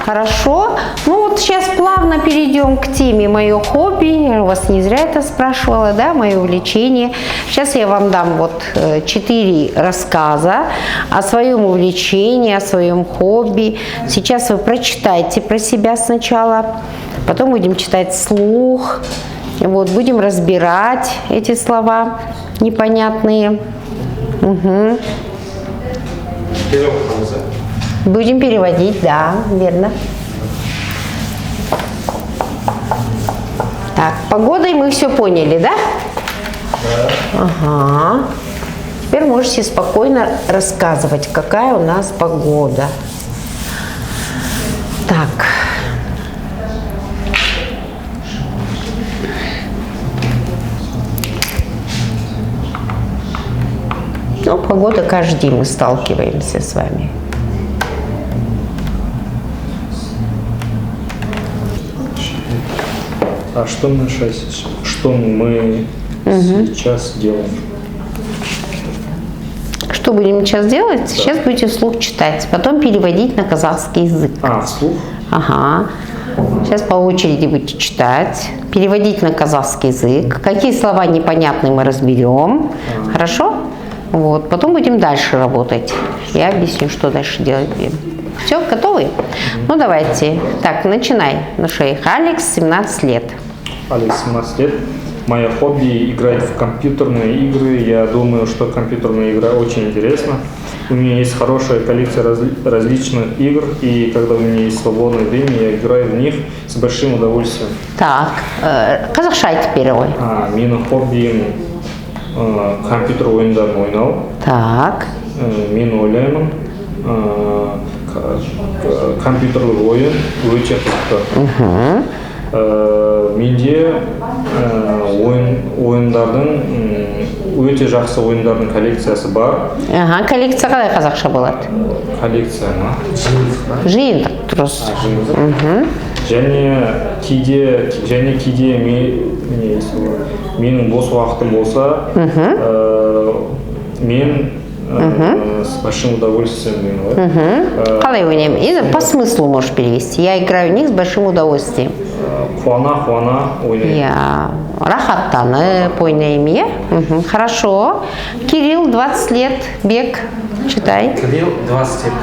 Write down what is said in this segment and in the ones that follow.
Хорошо. Ну вот сейчас плавно перейдем к теме «Мое хобби». Я вас не зря это спрашивала, да, мое увлечение. Сейчас я вам дам вот 4 рассказа о своем увлечении, о своем хобби. Сейчас вы прочитайте про себя сначала, потом будем читать вслух. Вот, будем разбирать эти слова непонятные. Угу. Будем переводить, да, верно. Так, погодой мы все поняли, да? Да. Ага. Теперь можете спокойно рассказывать, какая у нас погода. Так. Ну, погода каждый день мы сталкиваемся с вами. А что мы сейчас делаем? Что будем сейчас делать? Да. Сейчас будете вслух читать, потом переводить на казахский язык. А, вслух? Ага. Сейчас по очереди будете читать, переводить на казахский язык. Какие слова непонятные мы разберем. Хорошо? Вот. Потом будем дальше работать. Я объясню, что дальше делать будем. Все, готовы? Ну, давайте. Так, начинай. Ну, шейх Алекс, 17 лет. Алекс, 17 лет. Мое хобби – играть в компьютерные игры. Я думаю, что компьютерная игра очень интересна. У меня есть хорошая коллекция различных игр, и когда у меня есть свободное время, я играю в них с большим удовольствием. Так, қазақша айтып бері ғой. Менің хоббиім компьютер ойындарын ойнау. Так. Мен ойлаймын, компьютерлік ойын өте қызықты. Менде ойындардың өте жақсы ойындардың коллекциясы бар. Коллекция қалай қазақша болады? Коллекция ма? Жиынтық дұрыс. Және кейде менің бос уақытым болса, мен с большим удовольствием. Қалай ойнаймын? Енді по смыслу можешь перевести. Я играю в них с большим удовольствием. Қуана ойнаймын. Я рахаттанып ойнаймын, иә? Хорошо. Кирилл, 20 лет, бег, читай. Кирилл, 20 лет.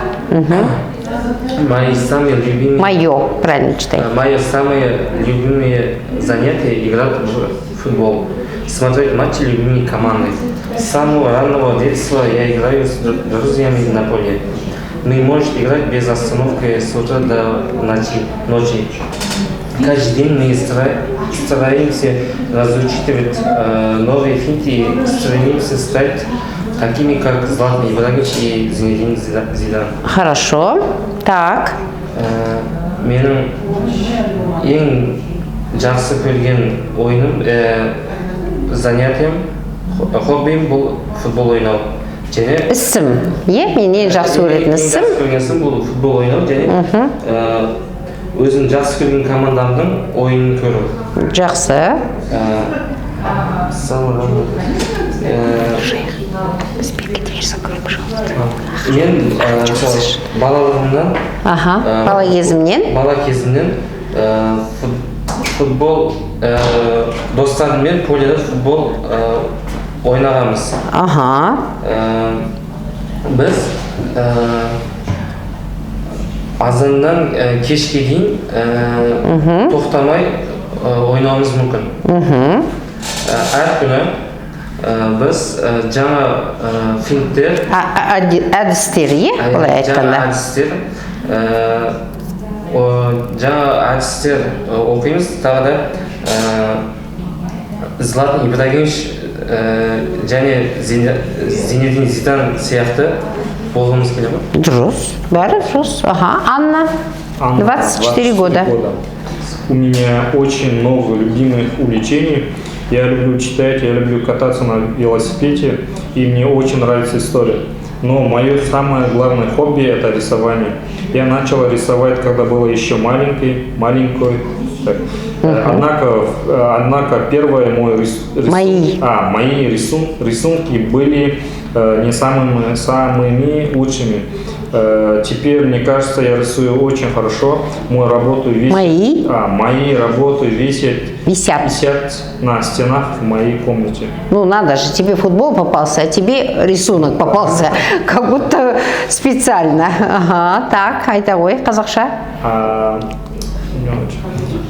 Мои самые любимые... Мое, правильно читай. Мои самые любимые занятия играть в футбол. Смотреть матчи любимой команды. С самого раннего детства я играю с друзьями на поле. Мы можем играть без остановки с утра до ночи. Каждый день мы стараемся разучивать новые финты и стремимся стать такими, как Златан Ибрагимович и Зинедин Зидан. Хорошо. Так. Менің ең жақсы көрген ойыным, занятием, хоббиім бұл футбол ойнау. Ісім, е? Мен ең жақсы көретін ісім? Ең жақсы көрген ісім бұл футбол ойнау, және өзім жақсы көрген командамның ойынын көру. Жақсы. Мен балалығымнан, бала кезімнен футбол, достарыммен поледе футбол ойнағанбыз. Біз азаннан кешке дейін тоқтамай ойнауымыз мүмкін. Әр күні біз жаңа финттер, әдістер, олай айтқанда. Жаңа әдістер оқимыз, тағы да Златан Ибрагимович және Зинедин Зидан сияқты болғымыз келе ма? Дұрыс, бәрі дұрыс. Анна, 24 года. У меня очень много любимых увлечений. Я люблю читать, я люблю кататься на велосипеде, и мне очень нравится история. Но мое самое главное хобби – это рисование. Я начал рисовать, когда был еще маленькой, Так. Однако первые мои рисунки были не самыми лучшими. Теперь, мне кажется, я рисую очень хорошо. Мои работы висят на стенах в моей комнате. Ну, надо же, тебе футбол попался, а тебе рисунок попался, как будто специально. Ага, так, айтавой, қазақша.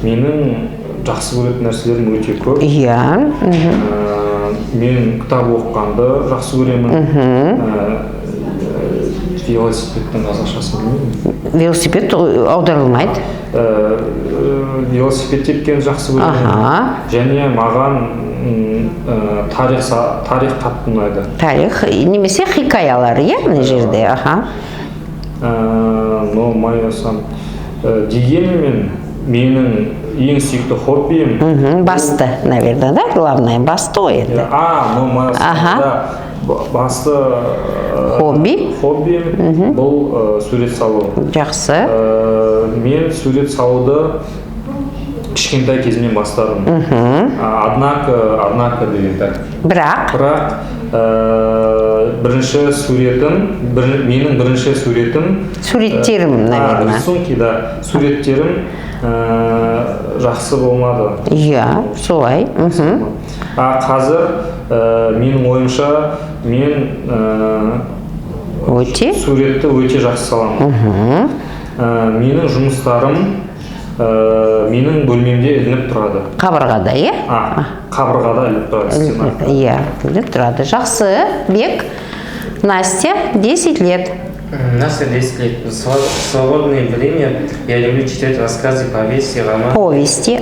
Менің жақсы көретін нәрселерім өте көп. Иә. Мен кітап оқығанды жақсы көремін. Велосипедтің қазақшасын білмеймін. Велосипед аударылмайды. Велосипед тепкенді жақсы көремін. Және маған тарих қатты ұнайды. Тарих, немесе хикаялар, иә, мына жерде, аха. Но майасам дегенмен менің ең сүйікті хоббиім. Басты, наверное, да, главное, басты ғой енді. Басты хоббиім бұл сурет салу. Жақсы. Мен сурет салуды кішкентай кезімнен бастадым. Однако деген так. Бірақ менің бірінші суретім. Суреттерім, наверное. Рисунки, да. Суреттерім жақсы болмады. Иә, солай. Қазір менің ойымша мен суретті өте жақсы саламын. Менің жұмыстарым менің бөлмемде ілініп тұрады. Қабырғада, иә? Қабырғада ілініп тұрады. Иә, ілініп тұрады. Жақсы. Бек, Настя, 10 лет. Настя 10 лет. В свободное время я люблю читать рассказы, повести, романы. Повести,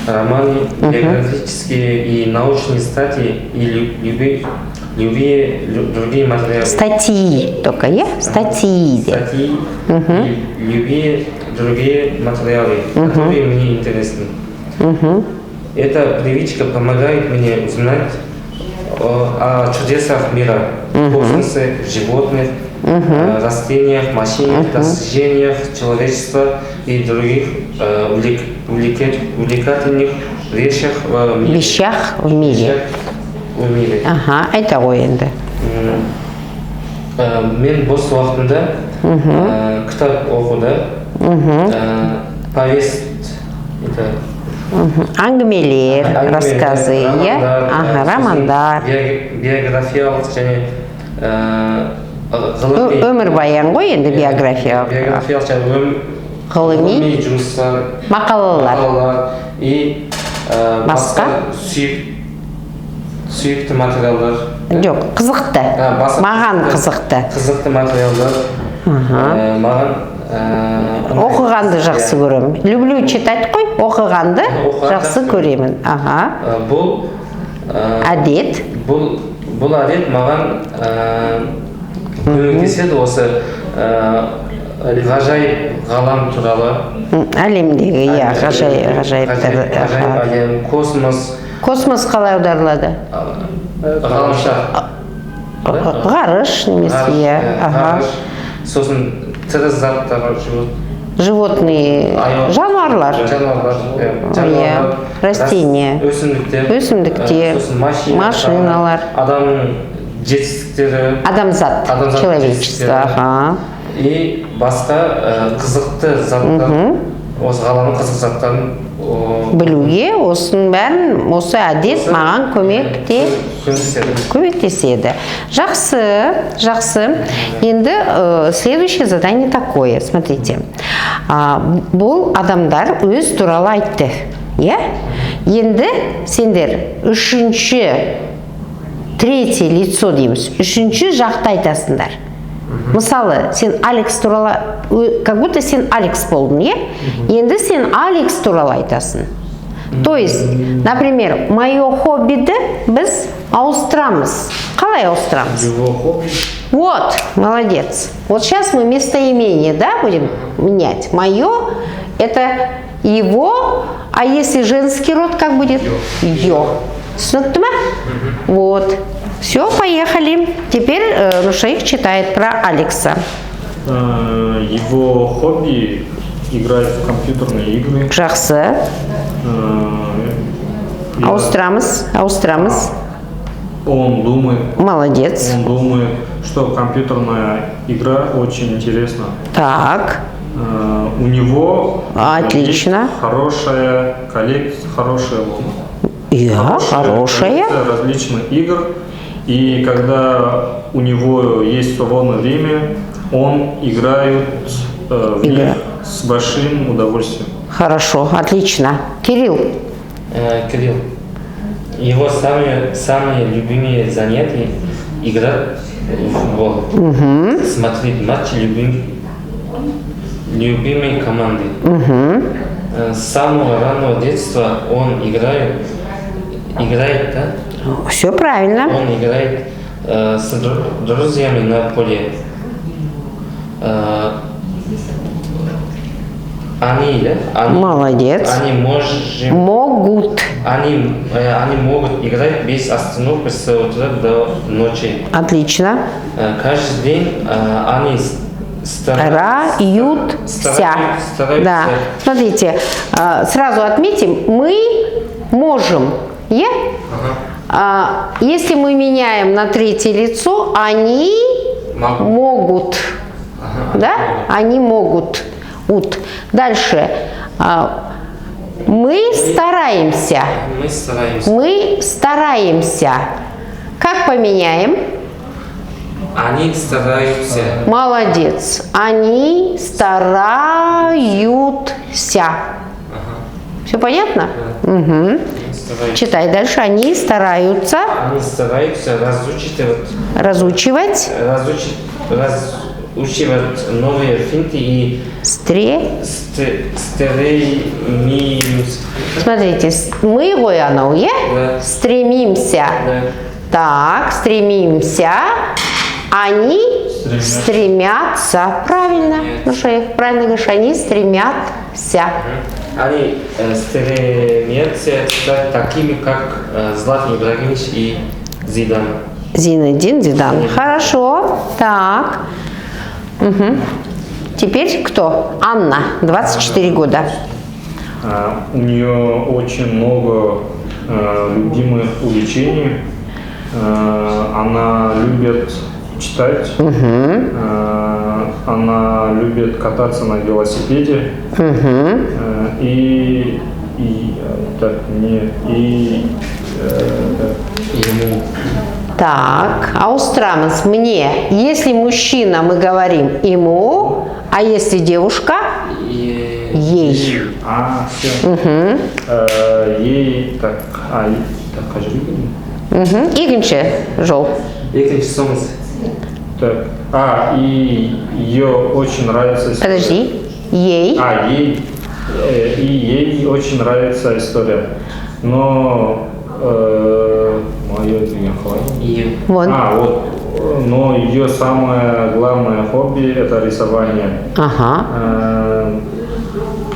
романы, биографические и научные статьи и любые другие материалы. Статьи только, я? Статьи. Статьи и любые другие материалы, которые мне интересны. Эта привычка помогает мне узнать о чудесах мира, космосе, животных, растениях, машинах, достижениях человечества и других увлекательных вещах в мире. Ага, это ғой енді. Мен бос уақытымда кітап оқуды, повесть, әңгімелер, рассказы, романдар, биографиялық және өмірбаян ғой енді биографиялық, ғылыми жұмыстар, мақалалар и басқа сүйікті материалдар. Жоқ, қызықты. Маған қызықты. Қызықты материалдар. Маған оқығанды жақсы көремін. Люблю читать қой, оқығанды жақсы көремін. Бұл әдет. Бұл әдет маған көмектеседі осы ғажайып ғалам туралы. Әлемдегі, иә, ғажайыптар. Ғажайып әлем, космос. Космос қалай аударылады? Ғаламшар. Ғарыш немесе, иә. Сосын тірі заттар, животные, жануарлар, растения, өсімдіктер, машиналар, адамның жетістіктері, адамзат, человечество. И басқа қызықты заттар, осы ғаламның қызық заттарын білуге, осының бәрін, осы әдет маған көмектеседі. Жақсы. Енді следующее задание такое, смотрите. Бұл адамдар өз туралы айтты. Енді сендер третье лицо дейміз, үшінші жақты айтасыңдар. Мысалы, сен Алекс туралы, как будто сен Алекс болдың, енді сен Алекс туралы айтасың. То есть, например, мое хоббиді біз ауыстырамыз. Қалай ауыстырамыз? Его хобби. Вот, молодец. Вот сейчас мы местоимение, да, будем менять. Мое – это его, а если женский род, как будет? Ее. Түсінікті ма? Вот. Все, поехали. Теперь Нушаик читает про Алекса. Его хобби играет в компьютерные игры. Жақсы. Я- Ауыстырамыз. Он думает, Молодец. что компьютерная игра очень интересна. Так. У него Отлично. есть хорошая коллекция, Хорошая. коллекция различных игр. И когда у него есть свободное время, он играет в них с большим удовольствием. Хорошо, отлично. Кирилл. Кирилл, его самые любимые занятия — играть в футбол, смотреть матчи любимой команды. С самого раннего детства он играет, да? Все правильно. Он играет с друзьями на поле. Молодец. Они могут играть без остановки с утра до ночи. Отлично. Каждый день они Стараются. Да. Смотрите, сразу отметим, мы можем. Если мы меняем на третье лицо, они могут. Да? Они могут. Дальше. Мы стараемся. Мы стараемся. Как поменяем? Они стараются. Молодец. Они стараются. Все понятно? Угу. Читай дальше. Они стараются. Они стараются разучивать новые финты и стремимся. Смотрите, мы гояну, стремимся. Да. Так, стремимся. Они стремятся. Правильно. Ну что, я правильно говорю, они стремятся. Они стремятся стать такими, как Златан Ибрагимович и Зидан. Зинедин Зидан. Хорошо. Так. Угу. Теперь кто? Анна, 24 года. У нее очень много любимых увлечений. Она любит читать. Она любит кататься на велосипеде. Ему. Так, Аустрамес, мне. Если мужчина, мы говорим ему, а если девушка, ей. Ей так, Игенче, Жол. Екінші сомыз. Так. И ее очень нравится история. Подожди. Ей. Ей очень нравится история. Но Вот. но ее самое главное хобби — это рисование. Ага.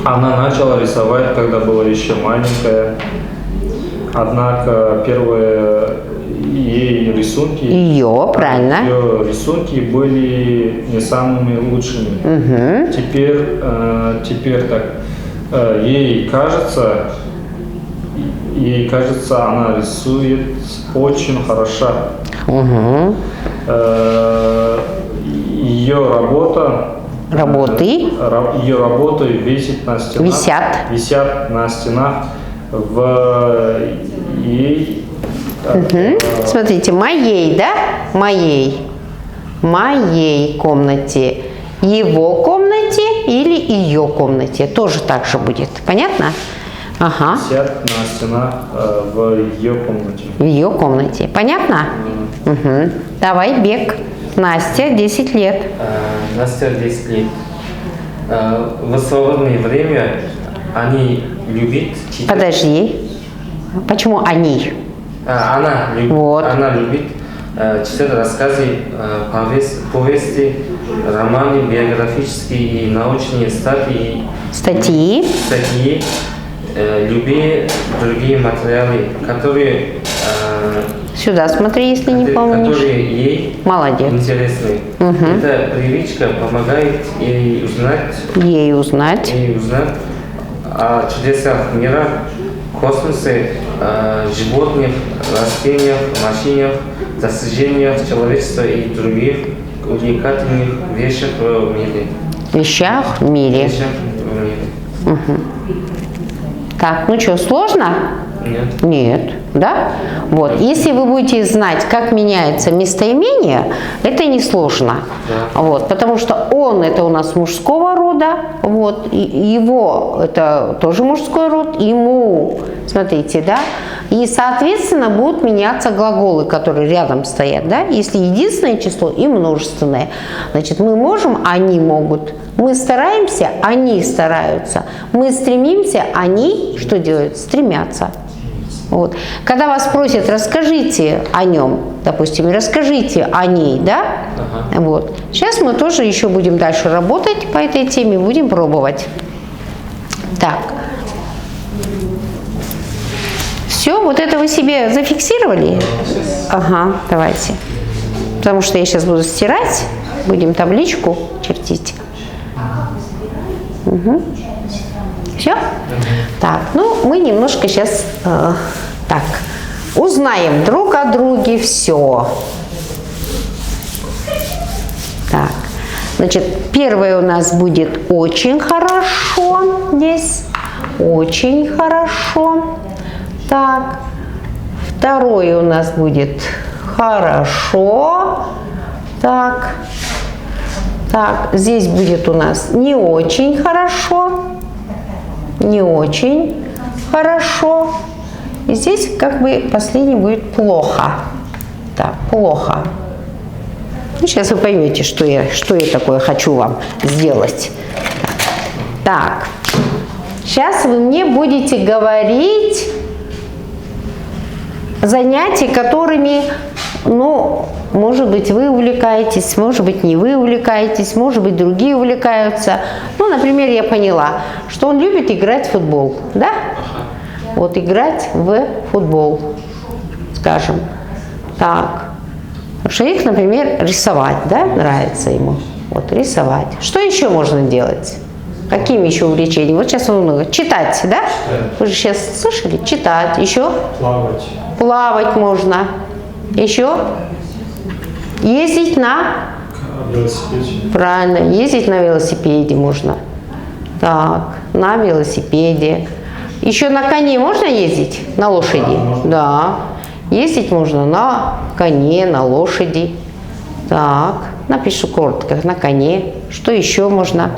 Она начала рисовать, когда была еще маленькая. Однако первые ей рисунки, Ее, правильно. ее рисунки были не самыми лучшими. Теперь так, ей кажется, она рисует очень хорошо. Ее работы висят на стенах в ей. Смотрите, моей комнате, его комнате или ее комнате. Тоже так же будет. Понятно? Ага. Висят на стенах в ее комнате. В ее комнате. Понятно? Угу. Давай, бег. Настя, 10 лет. Настя, 10 лет. В свободное время они любят читать. Подожди. Почему они? Она любит читать рассказы, повести, романы, биографические и научные статьи, любые другие материалы, которые Сюда смотри, если не помнишь. которые ей Молодец. интересны. Эта привычка помогает ей узнать о чудесах мира, космосе, животных, растениях, машинах, достижениях человечества и других уникальных вещах в мире. Вещах в мире. Так, ну что, сложно? Нет. Нет, да? Вот, если вы будете знать, как меняется местоимение, это несложно. Да. Вот, потому что он это у нас мужского рода, вот, и его это тоже мужской род, ему, смотрите, да? И, соответственно, будут меняться глаголы, которые рядом стоят, да? Если единственное число и множественное. Значит, мы можем, они могут. Мы стараемся, они стараются. Мы стремимся, они что делают? Стремятся. Вот. Когда вас просят, расскажите о нем, допустим, расскажите о ней, да? Ага. Вот. Сейчас мы тоже еще будем дальше работать по этой теме, будем пробовать. Так. Все, вот это вы себе зафиксировали? Ага, давайте. Потому что я сейчас буду стирать, будем табличку чертить. Угу. Все? Так, ну мы немножко сейчас так узнаем друг о друге все. Так, значит, первое у нас будет очень хорошо здесь, очень хорошо. Так, второе у нас будет хорошо. Так, так, здесь будет у нас не очень хорошо. Не очень хорошо. И здесь как бы последний будет плохо. Так, плохо. Ну, сейчас вы поймете, что я такое хочу вам сделать. Так, сейчас вы мне будете говорить занятия, которыми, ну, может быть, вы увлекаетесь, может быть, не вы увлекаетесь, может быть, другие увлекаются. Ну, например, я поняла, что он любит играть в футбол, да? Вот играть в футбол, скажем. Так. Шейх, например, рисовать, да, нравится ему. Вот, рисовать. Что еще можно делать? Какими еще увлечениями? Вот сейчас много. Читать, да? Вы же сейчас слышали? Читать. Еще? Плавать. Плавать можно. Еще? Ездить на? Велосипед. Правильно, ездить на велосипеде можно. Так, на велосипеде. Еще на коне можно ездить? На лошади? Да. Ездить можно на коне, на лошади. Так, напишу коротко, на коне. Что еще можно?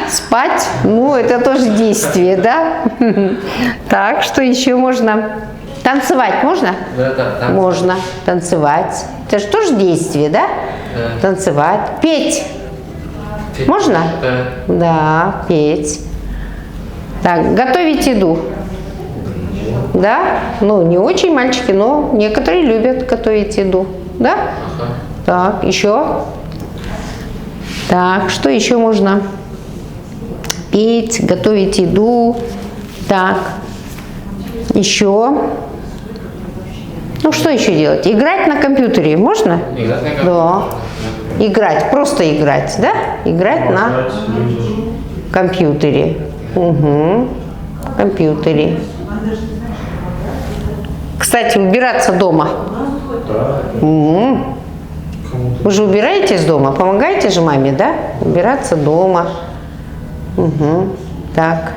Спать? Ну, это тоже действие, да? Так, что еще можно? Танцевать можно? Да. Можно танцевать. Это же тоже действие, да? Да. Танцевать. Петь. Можно? Да. Да, петь. Так, готовить еду. Да? Ну, не очень мальчики, но некоторые любят готовить еду. Да? Ага. Так, еще. Так, что еще можно? Петь, готовить еду. Так, еще. Ну, что еще делать? Играть на компьютере можно? Играть на компьютере? Да. Играть, просто играть, да? Играть на компьютере. Угу. Компьютере. Кстати, убираться дома. Да. Угу. Вы же убираетесь дома, помогаете же маме, да? Убираться дома. Угу. Так.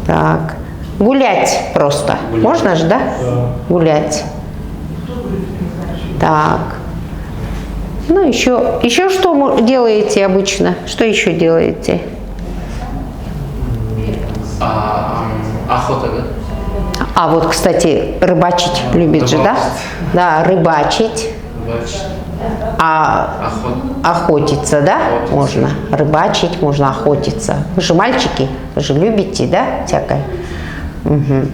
Так. Гулять просто. Можно же, да? Да. Гулять. Так. Ну, еще что делаете обычно? Что еще делаете? Охота, да? А вот, кстати, рыбачить любит же, да? Да, рыбачить. А охотиться, да? Можно. Рыбачить, можно охотиться. Вы же мальчики, вы же любите, да? Всякое. Угу.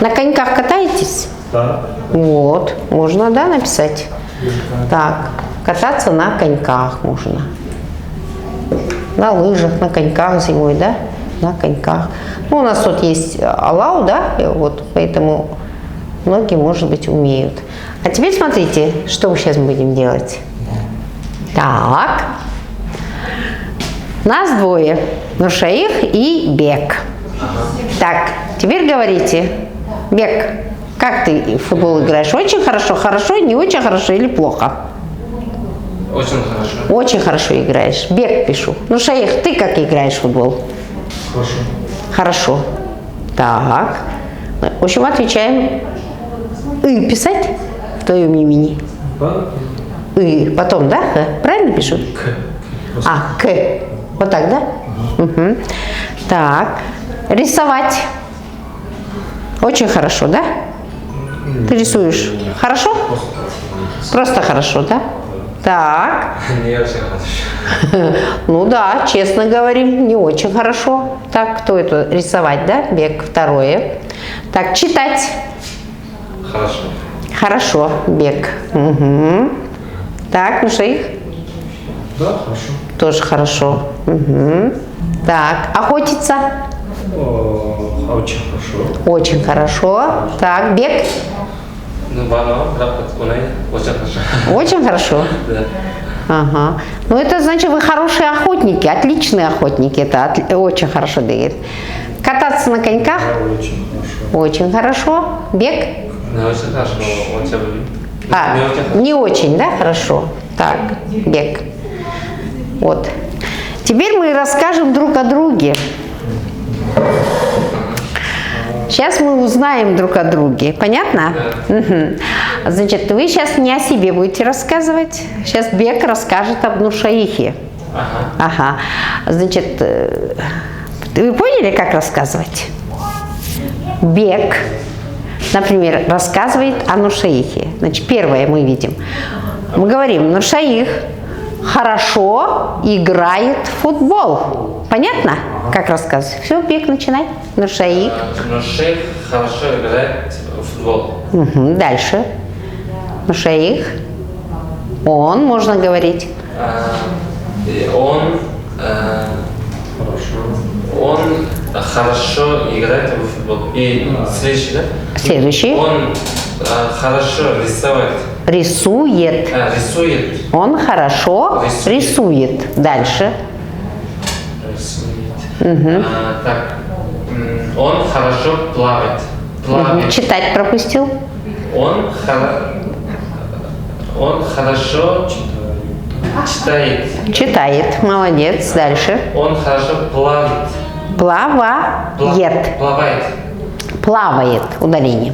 На коньках катаетесь? Да. Вот. Можно, да, написать? Так. Кататься на коньках можно. На лыжах, на коньках зимой, да? на коньках. Ну, у нас тут есть Алау, да, вот, поэтому многие, может быть, умеют. А теперь смотрите, что мы сейчас будем делать. Так. Нас двое. Нуршаих и Бек. Так, теперь говорите. Бек, как ты в футбол играешь? Очень хорошо, хорошо, не очень хорошо или плохо? Очень хорошо. Очень хорошо играешь. Бек пишу. Нуршаих, ты как играешь в футбол? Хорошо. Хорошо. Так. В общем, отвечаем. И писать в твоем имени. И потом, да? Правильно пишу? А, к. Вот так, да? Угу. Так. Рисовать. Очень хорошо, да? Ты рисуешь. Хорошо? Просто хорошо, да? Так. Не очень хорошо. Ну да, честно говорим, не очень хорошо. Так, кто это? Рисовать, да? Бег. Второе. Так, читать. Хорошо. Хорошо, Бег. Угу. Так, ну что их? Да, хорошо. Тоже хорошо. Угу. Так, охотиться? Очень хорошо. Очень хорошо. Так, бег? Ну, бано, очень хорошо. Очень хорошо. Да. Ага. Ну, это значит, вы хорошие охотники, отличные охотники. Это очень хорошо бегает. Кататься на коньках? Очень хорошо. Очень хорошо. Бег? Не очень хорошо, очень... А, не очень хорошо. не очень, да, хорошо. Так, бег. Вот. Теперь мы расскажем друг о друге. Сейчас мы узнаем друг о друге. Понятно? Да. Угу. Значит, вы сейчас не о себе будете рассказывать. Сейчас Бек расскажет об Нуршаихе. Ага. Ага. Значит, вы поняли, как рассказывать? Бек, например, рассказывает о Нуршаихе. Значит, первое мы видим. Мы говорим, Нуршаих хорошо играет в футбол. Понятно, как рассказывать? Все, Бек, начинай. Нуршаих. Нуршаих хорошо играет в футбол. Угу. Дальше. Нуршаих. Он, можно говорить. И он хорошо играет в футбол. И следующий, да? Следующий. Он хорошо рисует. Рисует. Рисует. Он хорошо рисует. Дальше. Рисует. Так. Он хорошо плавает. Плавает. Читать пропустил. Он хорошо читает. Читает. Молодец. Дальше. Он хорошо плавает. Плавает. Плавает. Плавает. Удаление.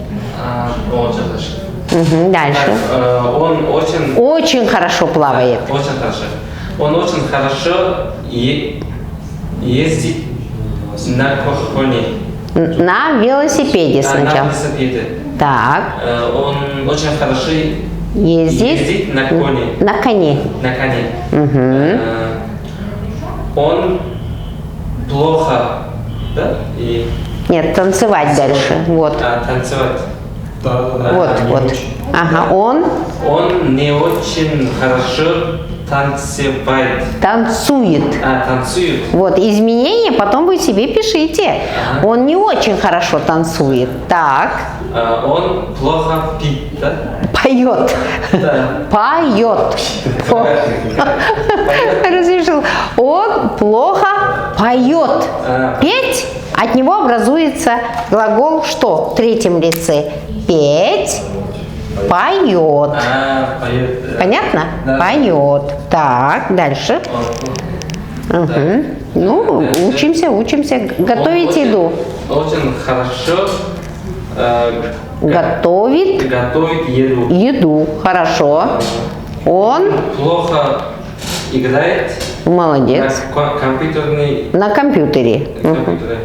Очень хорошо. Угу. Дальше. Так, он очень... Очень хорошо плавает. Очень хорошо. Он очень хорошо ездит на коне. На велосипеде На сначала. велосипеде. Так. Он очень хорошо Ездит ездит на коне. на коне. На коне. Угу. Он плохо, да? И Нет, танцевать дальше. Вот. танцевать. Вот. Ага. Он не очень хорошо танцевает. Танцует. Танцует. Вот, изменения потом вы себе пишите. Он не очень хорошо танцует. Так. Он плохо пит, да? Поет. Да. Поет. Разрешил. Он плохо поет. Петь, от него образуется глагол что в третьем лице? Петь, поет. Поет. Понятно? Да. Поет. Так, дальше. Угу. Ну, учимся. Готовить еду. Очень хорошо Готовит готовит еду. еду. Хорошо. Он Плохо играет молодец. на компьютерный На компьютере. компьютере.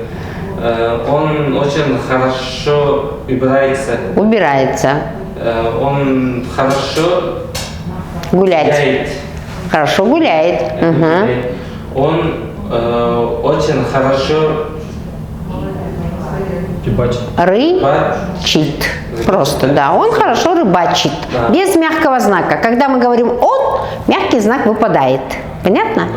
Он очень хорошо Убирается. Он хорошо Гулять. гуляет. Хорошо гуляет. Угу. Он очень хорошо Рыбачит. Рыбачит. Просто, да. Он хорошо рыбачит. Да. Без мягкого знака. Когда мы говорим «он», мягкий знак выпадает. Понятно?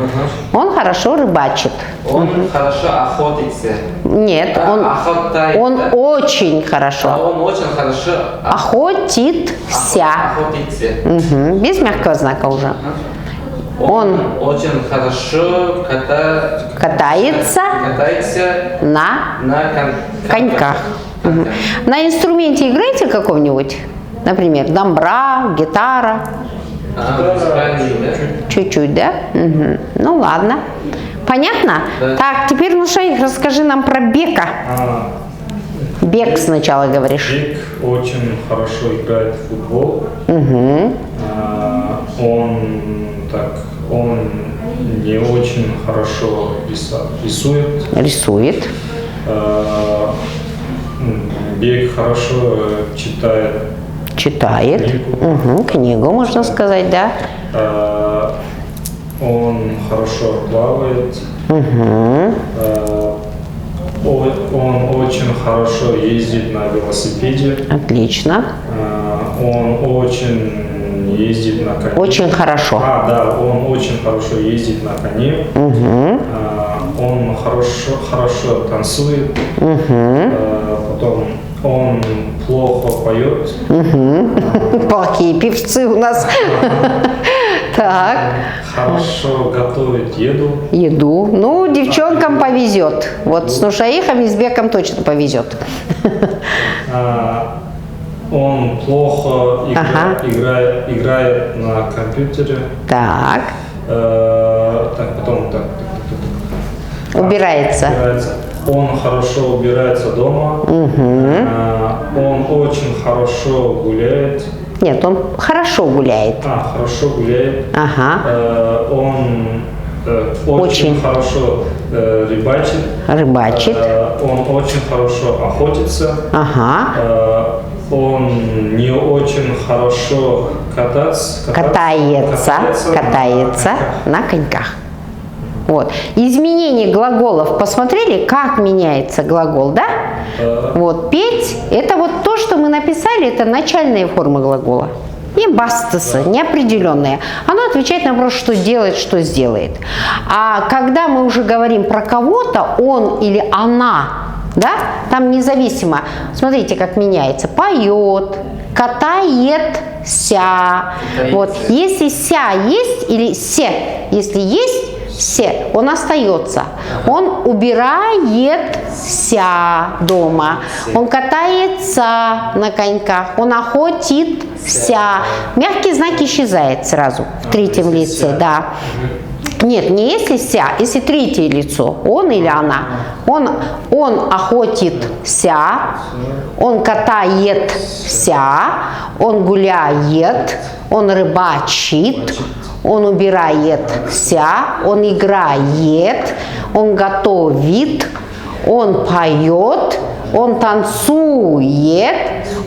Он хорошо рыбачит. Он хорошо охотится. Нет, Охотает. он очень хорошо Он очень хорошо охотится. охотится. Без мягкого знака уже. Он очень хорошо Катается на коньках. На инструменте играете каком-нибудь? Например, домбра, гитара? Чуть-чуть, да? Ну ладно. Понятно? Да. Так, теперь, ну Шаих, расскажи нам про Бека. Бек сначала говоришь. Бек очень хорошо играет в футбол. Он не очень хорошо рисует. Рисует. Бек хорошо читает. Читает. Книгу, можно сказать, да. Он хорошо плавает. Он очень хорошо ездит на велосипеде. Отлично. Он очень ездит на коне. Очень хорошо. Да, он очень хорошо ездит на коне. Он хорошо танцует. Потом он плохо поет. Плохие певцы у нас. Так. Хорошо готовит Еду. Ну, девчонкам повезет. Вот с Нушаихом и с Беком точно повезет. Он плохо играет на компьютере. Так. Потом Убирается. Он хорошо убирается дома. Он очень хорошо гуляет. Нет, он хорошо гуляет. Хорошо гуляет. Он очень хорошо рыбачит. Он очень хорошо охотится. Он не очень хорошо катается на коньках. Вот. Изменение глаголов. Посмотрели, как меняется глагол, да? Вот. Петь – это вот то, что мы написали, это начальная форма глагола. И бастаса, неопределенная. Оно отвечает на вопрос, что делает, что сделает. А когда мы уже говорим про кого-то, он или она, да, там независимо. Смотрите, как меняется. Поет, катается. Вот. Если ся есть или се, если есть, се, он остается. Он убирается дома. Он катается на коньках. Он охотится. Мягкий знак исчезает сразу в третьем лице, да. Нет, не если ся, если третье лицо, он или она. Он охотится, он катается, он гуляет, он рыбачит, он убирается, он играет, он готовит, он поет, он танцует,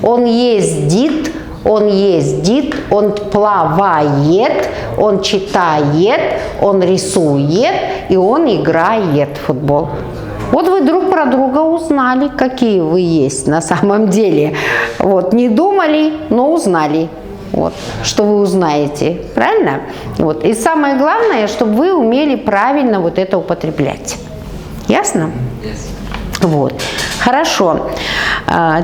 он ездит, он плавает, он читает, он рисует и он играет в футбол. Вот вы друг про друга узнали, какие вы есть на самом деле. Вот, не думали, но узнали. Вот, что вы узнаете, правильно? Вот. И самое главное, чтобы вы умели правильно вот это употреблять. Ясно? Вот. Хорошо.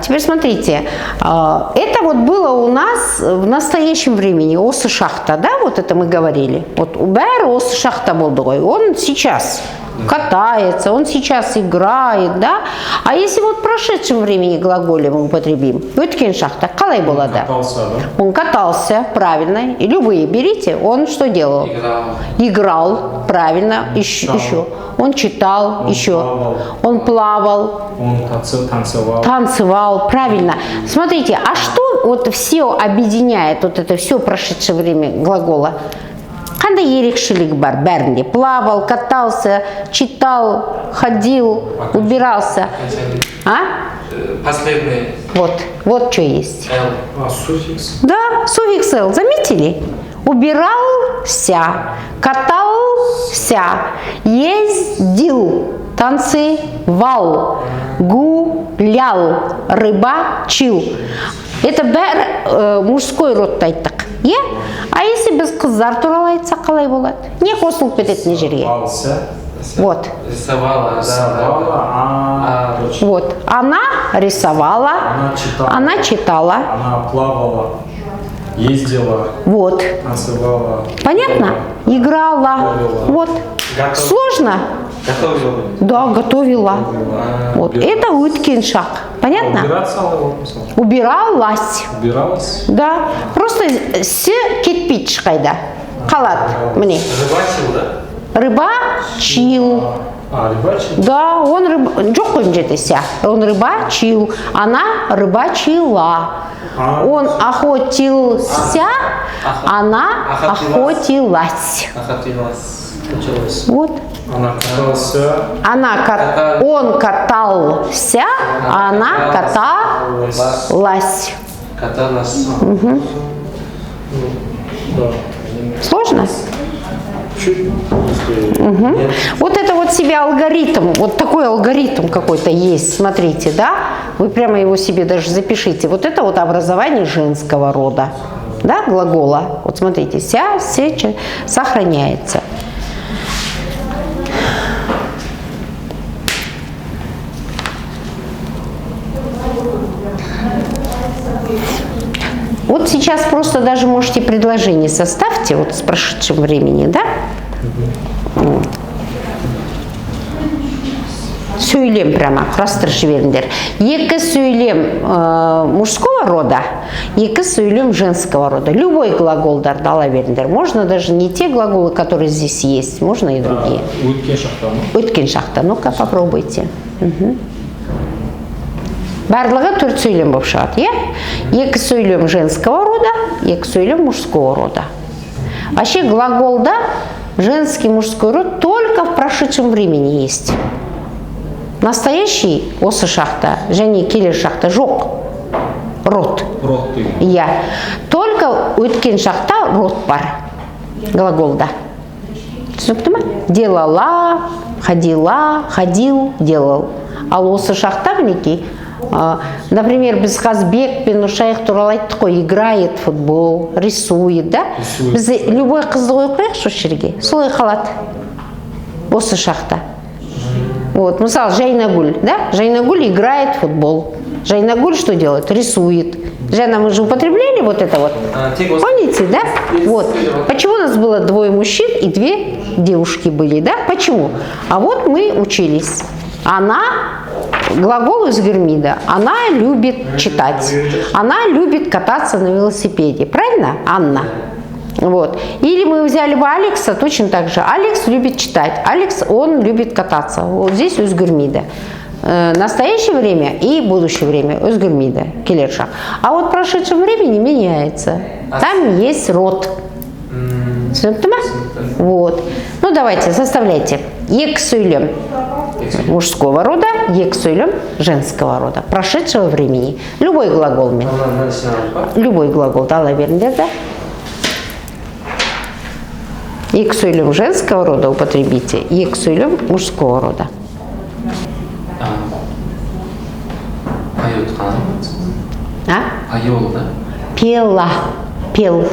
Теперь смотрите, это вот было у нас в настоящем времени, осы шахта, да, вот это мы говорили. Вот убер осы шахта болдой, он сейчас катается, он сейчас играет, да. А если вот в прошедшем времени глаголе мы употребим, өткен шахта, қалай болады? Катался, да? Он катался, правильно, и любые берите, он что делал? Играл, правильно, еще. Он читал, он плавал. Он танцевал. Танцевал, правильно. Смотрите, а что вот все объединяет, вот это все прошедшее время глагола? Қандай ерекшелігі бар бәрінде? Плавал, катался, читал, ходил, убирался. Последний. Вот что есть. Суффикс. Да, суффикс «л». Заметили? Убирался, катался, ездил, танцевал, гулял, рыбачил. Это бәрі мужской род айттық. А если біз қыздар туралы айтсақ қалай болады? Не қосылып кететін жерге? Вот. Рисовала, Вот. Она рисовала, она читала, она плавала, ездила, вот. танцевала. Понятно? Играла. Вот. Сложно? Готовила. Да, готовила. Вот. Это өткен шаг. Понятно? Убираться вот, Убиралась. убиралась. Да. Просто с кетпейді ешқайда. Қалады. Міне. Рыбачил, да? Рыбачил. Рыбачил? Да, он жоқ қой мына жерде ся. Он рыбачил. Она рыбачила. Он охотился. Она охотилась. Охотилась. Вот. Она катался. Он катался, она каталась. Каталась. Да. Сложно? Чуть. Вот это вот себе алгоритм, вот такой алгоритм какой-то есть, смотрите, да? Вы прямо его себе даже запишите. Вот это вот образование женского рода, да, глагола. Вот смотрите, ся, се, сохраняется. Вот сейчас просто даже можете предложение составьте вот с прошедшим временем, да? Сөйлем прямо, құрастырып жіберіңдер. Екі сөйлем мужского рода, екі сөйлем женского рода. Любой глаголдарды ала беріңдер. Можно даже не те глаголы, которые здесь есть, можно и другие. Өткен шақта. Өткен шақта. Ну-ка, попробуйте. Барлығы 4 сөйлем болып шығады, Екі сөйлем женского рода, екі сөйлем мужского рода. Вообще глаголда женский мужской род только в прошедшем времени есть. Настоящий осы шақта, және келер шақта жоқ. Род. Род деген. Только өткен шақта род бар. Глаголда. Түсінікті ма? Делала, ходила, ходил, делал. Ал осы шақта мінекей. Например, біз Қазбек пен Нұршайық туралы айттық қой, играет футбол, рисует, да? Біз любой қызды қойып қояйықшы осы жерге, солай қалады. Осы шақта. Вот, мысалы, Жайнагүл, да? Жайнагүл играет в футбол. Жайнагүл что делает? Рисует. Жена, мы же употребляли вот это вот. Помните, да? Вот. Почему у нас было 2 мужчин и 2 девушки были, да? Почему? А вот мы учились. Она, глагол из Гермида, она любит читать. Она любит кататься на велосипеде. Правильно, Анна? Вот. Или мы взяли бы Алекса, точно так же. Алекс любит читать. Алекс, он любит кататься. Вот здесь Өзгермида. Настоящее время и будущее время Өзгермида, келершах. А вот в прошедшем времени меняется. Там есть род. Вот. Ну давайте, составляйте. Екі сөйлем мужского рода, екі сөйлем женского рода. Прошедшего времени. Любой глагол. Любой глагол. Ала беріңдер, да? Екі сөйлем женского рода употребите, екі сөйлем мужского рода. Поет қана? Поел, да? Пела. Пел.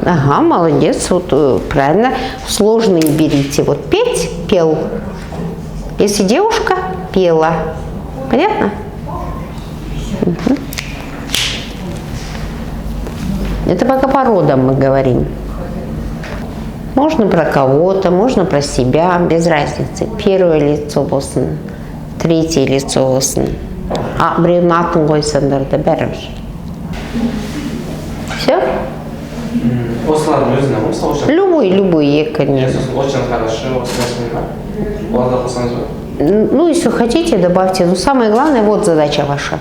Ага, молодец, вот правильно. Сложные берите. Вот петь, пел. Если девушка, пела. Понятно? Угу. Это пока по родам мы говорим. Можно про кого-то, можно про себя, без разницы. Первое лицо болсын, третье лицо болсын. Біреудің атын қойсаңдар да бәрібір. Все? Осылардың өзіне мысалы? Любой, екі. Очень хорошо, оларда қосаңыз ба? Ну, если хотите, добавьте. Но самое главное, вот задача ваша.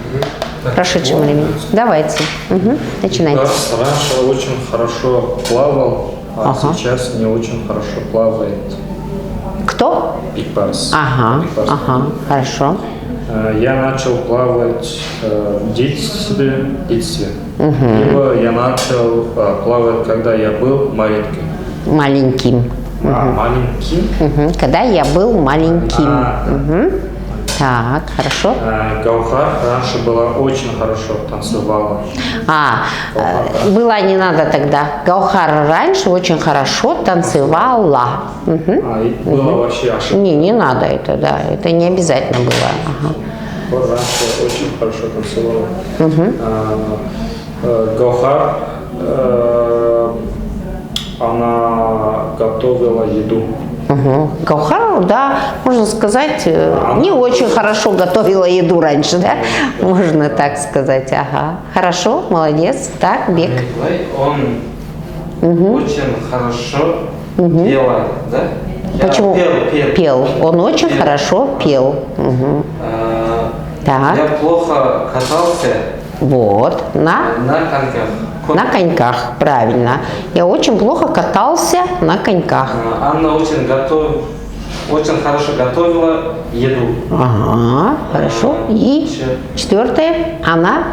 В прошедшем времени. Давайте. Угу. Начинайте. Раньше очень хорошо плавал, а сейчас не очень хорошо плавает. Кто? Пикпарс. Ага, хорошо. Я начал плавать в детстве. Либо я начал плавать, когда я был маленьким. Маленьким. Маленьким? Когда я был маленьким. Так, хорошо. Гаухар раньше была очень хорошо танцевала. Была не надо тогда. Гаухар раньше очень хорошо танцевала. Мгм. И была вообще ошибка. Не надо это, да, это не обязательно было. Ага. Вот раньше очень хорошо танцевала. Гаухар, она готовила еду. Угу. Гаухар, да, можно сказать, не очень хорошо готовила еду раньше, да? Можно так сказать, ага. Хорошо, молодец. Так, Бек. Он очень хорошо пела, да? Почему? Пел. Он очень хорошо пел. Угу. Так. Я плохо катался Вот, на коньках. на коньках, правильно. Я очень плохо катался на коньках. Анна очень хорошо готовила еду. Ага, хорошо. И четвертое, она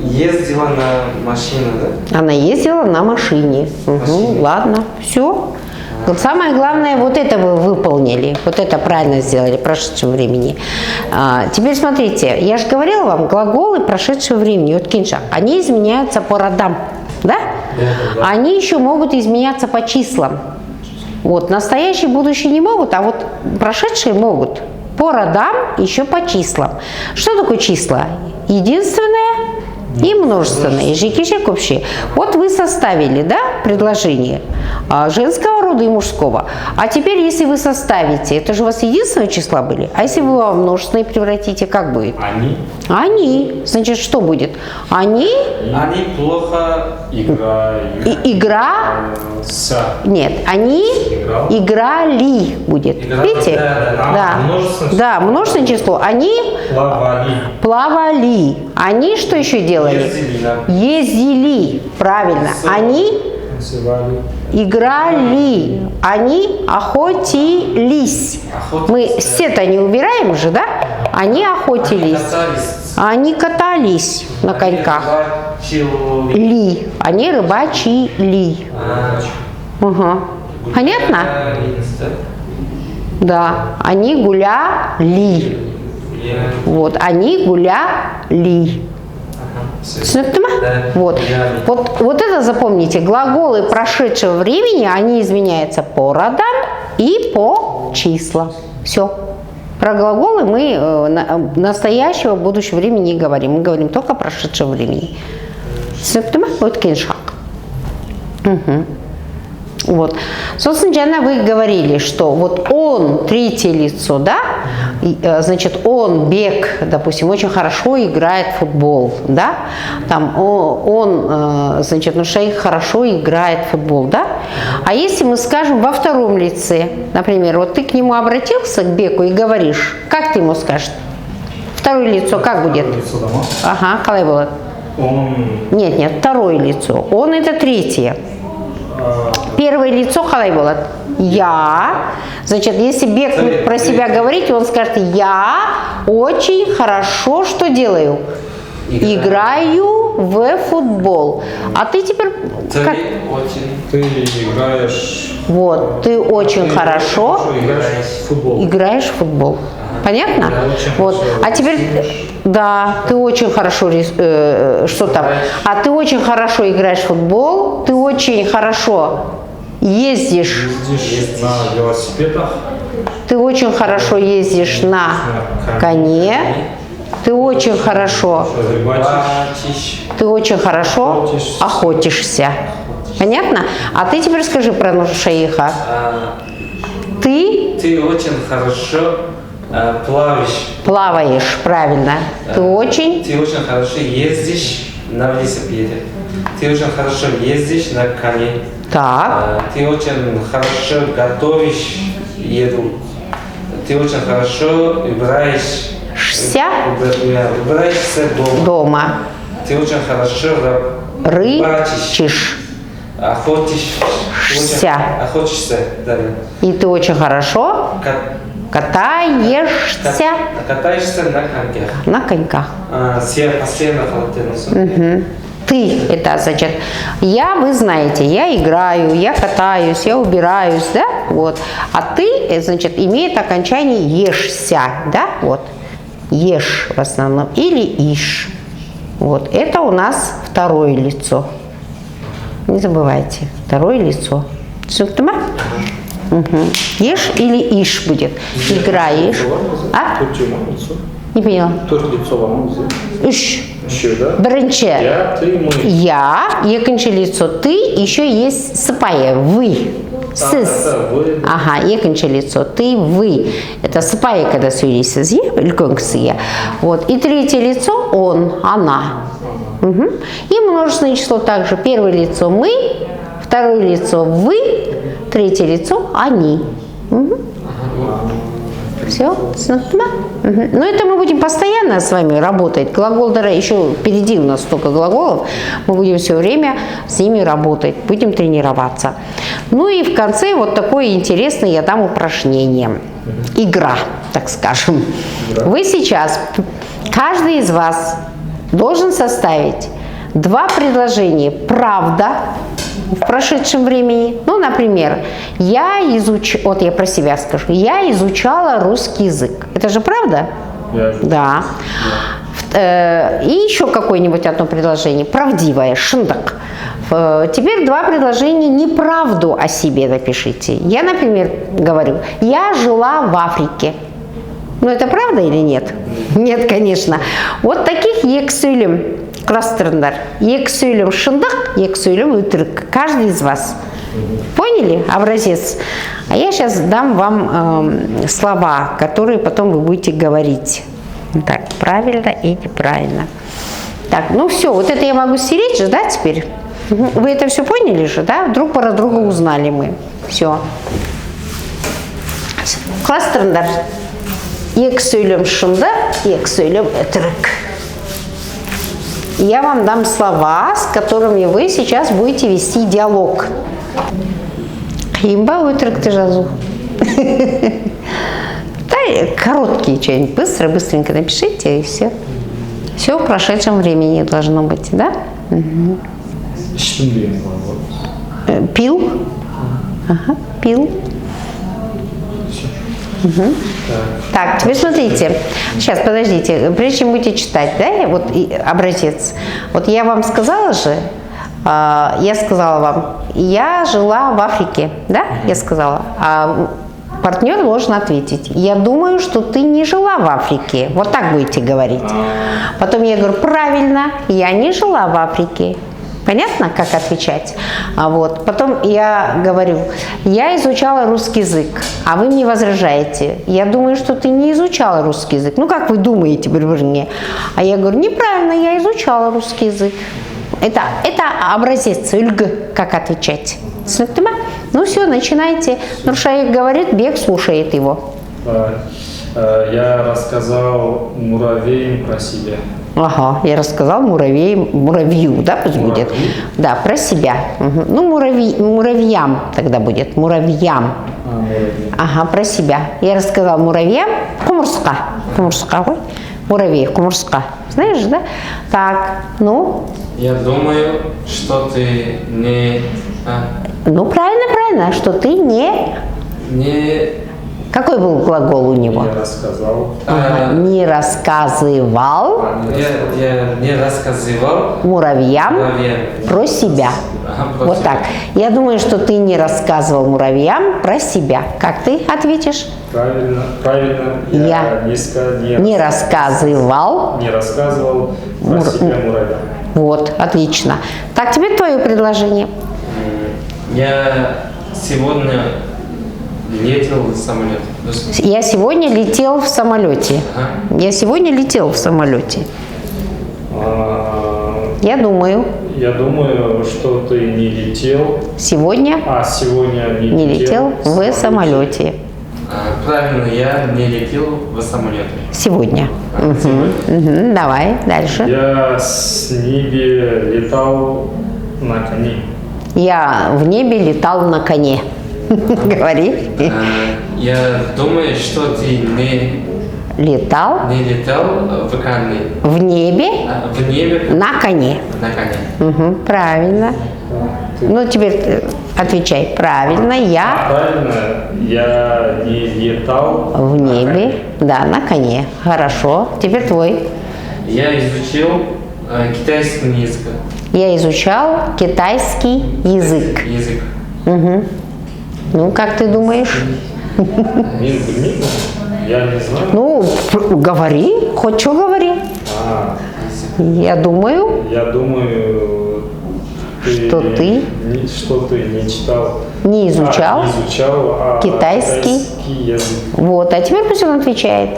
ездила на машине, да? Она ездила на машине. Угу, ладно, все. Самое главное, вот это вы выполнили, вот это правильно сделали в прошедшем времени. Теперь смотрите, я же говорила вам, глаголы прошедшего времени, вот киншак, они изменяются по родам, да? Они еще могут изменяться по числам. Вот, настоящие и будущие не могут, а вот прошедшие могут. По родам, еще по числам. Что такое числа? Единственное и множественное, жик общие. Вот вы составили, да, предложение женского рода и мужского. А теперь, если вы составите, это же у вас единственные числа были, а если вы во множественные превратите, как будет? Они. Значит, что будет? Они плохо Нет, они играли будет. Видите? Да, множественное число. Они плавали. Они что еще делали? Ездили. Правильно. Они играли. Они охотились. Мы с-то не убираем же, да? Они охотились. Они катались на коньках. Они рыбачили. Угу. Понятно? Да. Они гуляли. Вот. Они гуляли. Вот. Вот это запомните. Глаголы прошедшего времени, они изменяются по родам и по числам. Все. Про глаголы мы настоящего, будущего времени не говорим. Мы говорим только о прошедшем времени. Вот киншак. Угу. Вот. Собственно, вы говорили, что вот он, третье лицо, да, значит, он, Бек, допустим, очень хорошо играет в футбол, да, там он, значит, шейх хорошо играет в футбол, да, а если мы скажем во втором лице, например, вот ты к нему обратился, к Беку, и говоришь, как ты ему скажешь? Второе лицо как будет? Ага, қалай болады? Нет, второе лицо. Он это третье. Первое лицо қалай болады? Я. Значит, если Бек про себя говорит, он скажет, я очень хорошо что делаю? Играю в футбол. А ты теперь... Как? Ты играешь... Вот, ты очень хорошо играешь в футбол. Понятно? Вот. А теперь, да, ты очень хорошо, что там? А ты очень хорошо играешь в футбол, ты очень хорошо ездишь на велосипедах. Ты очень хорошо ездишь на коне. Ты очень хорошо охотишься. Понятно? А ты теперь скажи про шейха. Ты очень хорошо плаваешь, правильно. Ты очень хорошо ездишь на велосипеде. Ты очень хорошо ездишь на коне. Так. Ты очень хорошо готовишь еду. Ты очень хорошо убираешься дома. Ты очень хорошо рыбачишь. Охотишься. Да. И ты очень хорошо катаешься на коньках. Угу. Ты, это значит, вы знаете, я играю, я катаюсь, я убираюсь, да? вот. А ты, значит, имеет окончание ешься, да, вот. Ешь в основном, или иш. Вот, это у нас второе лицо. Не забывайте, второе лицо. Сюктума? Угу. Ешь или иш будет. Играешь. А? Не поняла. Иш. Еще, да? Бренче. Я, ты, мы. Я, екінші лицо, ты, еще есть сыпая, вы. Сіз. это вы. Ага, екінші лицо, ты, вы. Это сыпая, когда сөйлейсіз, үлкен кісіге. Вот. И третье лицо, он, она. Угу. И множественное число также. Первое лицо мы, второе лицо вы, третье лицо они. Угу. Все? Угу. Но это мы будем постоянно с вами работать. Глагол «дара» еще впереди у нас столько глаголов. Мы будем все время с ними работать, будем тренироваться. Ну и в конце вот такое интересное я дам упражнение. Игра, так скажем. Вы сейчас, каждый из вас должен составить 2 предложения «правда» в прошедшем времени. Ну, например, вот я про себя скажу, я изучала русский язык. Это же правда? Да. И еще какое-нибудь одно предложение, правдивое, шындак. Теперь 2 предложения неправду о себе напишите. Я, например, говорю, я жила в Африке. Ну, это правда или нет? Нет, конечно. Вот таких ексүйлем. Кластерндар. Ексүйлем шындак, ексүйлем өтірік. Каждый из вас. Поняли образец? А я сейчас дам вам слова, которые потом вы будете говорить. Так, правильно и неправильно. Так, ну все, вот это я могу стереть же, да, теперь? Вы это все поняли же, да? Друг про друга узнали мы. Все. Кластерндар. Ексүйлем шындак, ексүйлем өтірік. Я вам дам слова, с которыми вы сейчас будете вести диалог. Химба өтірікті жазу. Да, короткие что-нибудь, быстренько напишите и все. Все в прошедшем времени должно быть, да? Угу. Пил. Ага, пил. Угу. Так, теперь смотрите. Сейчас, подождите, прежде чем будете читать, да, вот образец. Вот я вам сказала же, я сказала вам, я жила в Африке, да, я сказала. А партнер должен ответить, я думаю, что ты не жила в Африке. Вот так будете говорить. Потом я говорю, правильно, я не жила в Африке. Понятно, как отвечать? Вот. Потом я говорю, я изучала русский язык, а вы мне возражаете. Я думаю, что ты не изучала русский язык. Ну, как вы думаете, мне? А я говорю, неправильно, я изучала русский язык. Это образец, как отвечать. Ну все, начинайте. Нуршаик говорит, Бек слушает его. Я рассказал муравеям про себя. Ага, я рассказал муравью, да, пусть будет? Да, про себя. Угу. Ну, муравьям тогда будет, муравьям. Ага, про себя. Я рассказал муравьям, кумурска, ой, муравей, кумурска. Знаешь, да? Так, ну? Я думаю, что ты не... Ну, правильно, что ты не... Какой был глагол у него? Я рассказал. Ага, не рассказывал. Я не рассказывал муравьям про себя. Вот так. Я думаю, что ты не рассказывал муравьям про себя. Как ты ответишь? Правильно. Я не рассказывал про себя муравьям. Вот, отлично. Так, теперь твое предложение. Я сегодня летел в самолете. Я сегодня летел в самолете. Ага. Я сегодня летел в самолете. Я думаю. Я думаю, что ты не летел. Сегодня не летел в самолете. Правильно, я не летел в самолете. Сегодня. Угу. Давай, дальше. Я с небе летал на коне. Я в небе летал на коне. Говори. Я думаю, что ты не летал Не летал в коне. в небе В небе на коне. на коне. Угу, правильно. Ну, теперь отвечай. Правильно, я Правильно, я не летал в на небе, коне. да, на коне. Хорошо. Теперь твой. Я изучил китайский язык. Я изучал китайский язык. Язык. Угу. Ну, как ты думаешь? Мин, я не знаю. Ну, говори, хоть что говори. А, Я думаю, я думаю, Что ты? что ты не читал. не изучал. Не изучал Китайский. язык. Вот, а теперь пусть он отвечает.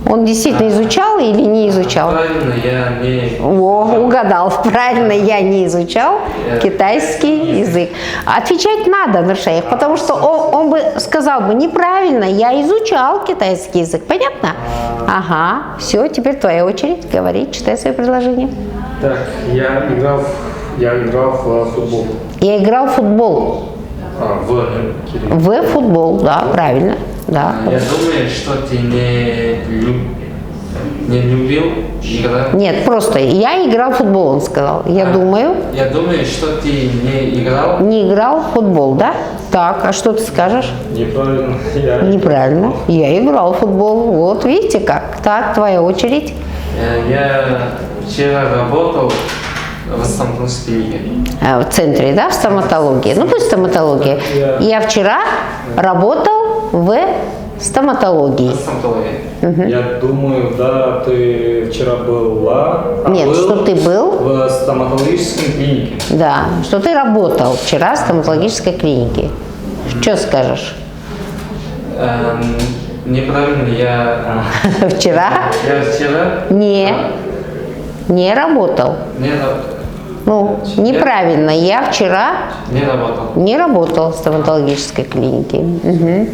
Он действительно изучал или не изучал? Правильно, я не... О, угадал. Правильно, я не изучал китайский язык. Отвечать надо на шеях, потому что он бы сказал бы неправильно, я изучал китайский язык. Понятно? Ага. Все, теперь твоя очередь. Говори, читай свое предложение. Так, я играл в футбол. Я играл в футбол. Кирилл. В футбол, да, правильно. Да. Я думаю, что ты не любил играть. Нет, просто я играл в футбол, он сказал. Я думаю, Я думаю, что ты не играл. не играл в футбол, да? Так, а что ты скажешь? Неправильно. Неправильно. Я играл в футбол. Вот, видите как. Так, твоя очередь. Я вчера работал в стоматологической клинике. В центре, да, в стоматологии. Ну, пусть стоматология. Я вчера работал в стоматологии. Стоматология. Я думаю, да, ты вчера была. Нет, что ты был? В стоматологической клинике. Да, что ты работал вчера в стоматологической клинике. Что скажешь? Неправильно, я Вчера вчера не работал. Ну, неправильно. Я вчера не работал. не работал в стоматологической клинике. Угу.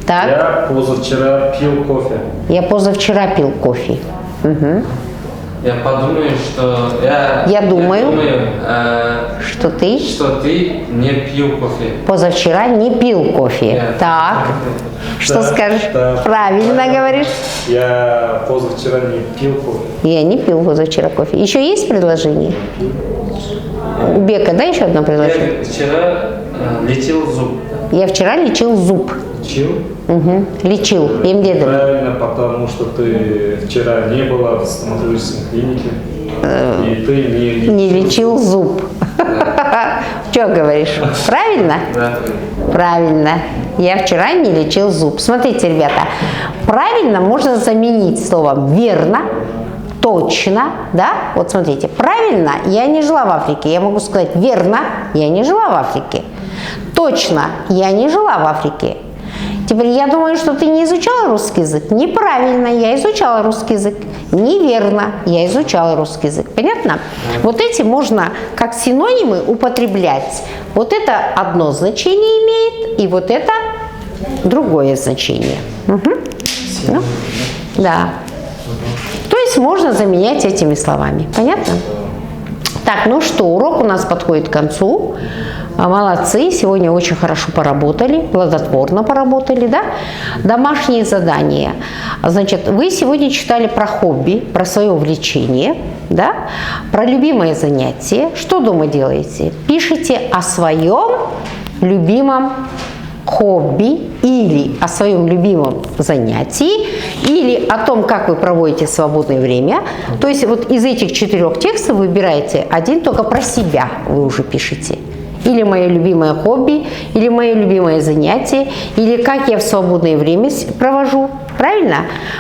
Так, Я позавчера пил кофе. я позавчера пил кофе. Угу. Я подумаю, что Я думаю. что Что ты не пил кофе. позавчера не пил кофе. Так, что Да, скажешь? да. Правильно говоришь. Я позавчера не пил кофе. Я не пил позавчера кофе. Еще есть предложение? У Бека, да, еще одно предложение? Я вчера лечил зуб. Я вчера лечил зуб. Чил? Угу. Лечил. Емдедом. Правильно, потому что ты вчера не была в стоматологической клинике. И ты Не лечил зуб. Что говоришь? Правильно? Да. Правильно. Я вчера не лечил зуб. Смотрите, ребята, правильно можно заменить словом верно, точно, да? Вот смотрите, правильно, я не жила в Африке. Я могу сказать верно, я не жила в Африке. Точно, я не жила в Африке. Теперь я думаю, что ты не изучала русский язык. Неправильно, я изучала русский язык. Неверно, я изучала русский язык. Понятно? Вот эти можно как синонимы употреблять. Вот это одно значение имеет, и вот это другое значение. Угу. Ну, да. То есть можно заменять этими словами. Понятно? Так, ну что, урок у нас подходит к концу. Молодцы, сегодня очень хорошо поработали, плодотворно поработали, да? Домашние задания. Значит, вы сегодня читали про хобби, про свое увлечение, да? Про любимое занятие. Что дома делаете? Пишите о своем любимом хобби или о своем любимом занятии, или о том, как вы проводите свободное время. То есть вот из этих 4 текстов выбираете один только про себя, вы уже пишете. Или мое любимое хобби, или мое любимое занятие, или как я в свободное время провожу. Правильно?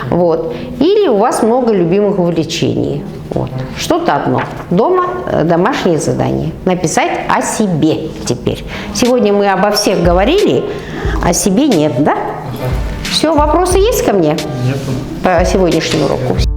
Вот. Или у вас много любимых увлечений. Вот. Что-то одно. Дома домашнее задание. Написать о себе теперь. Сегодня мы обо всех говорили, о себе нет, да? Все, вопросы есть ко мне? Нету. По сегодняшнему уроку?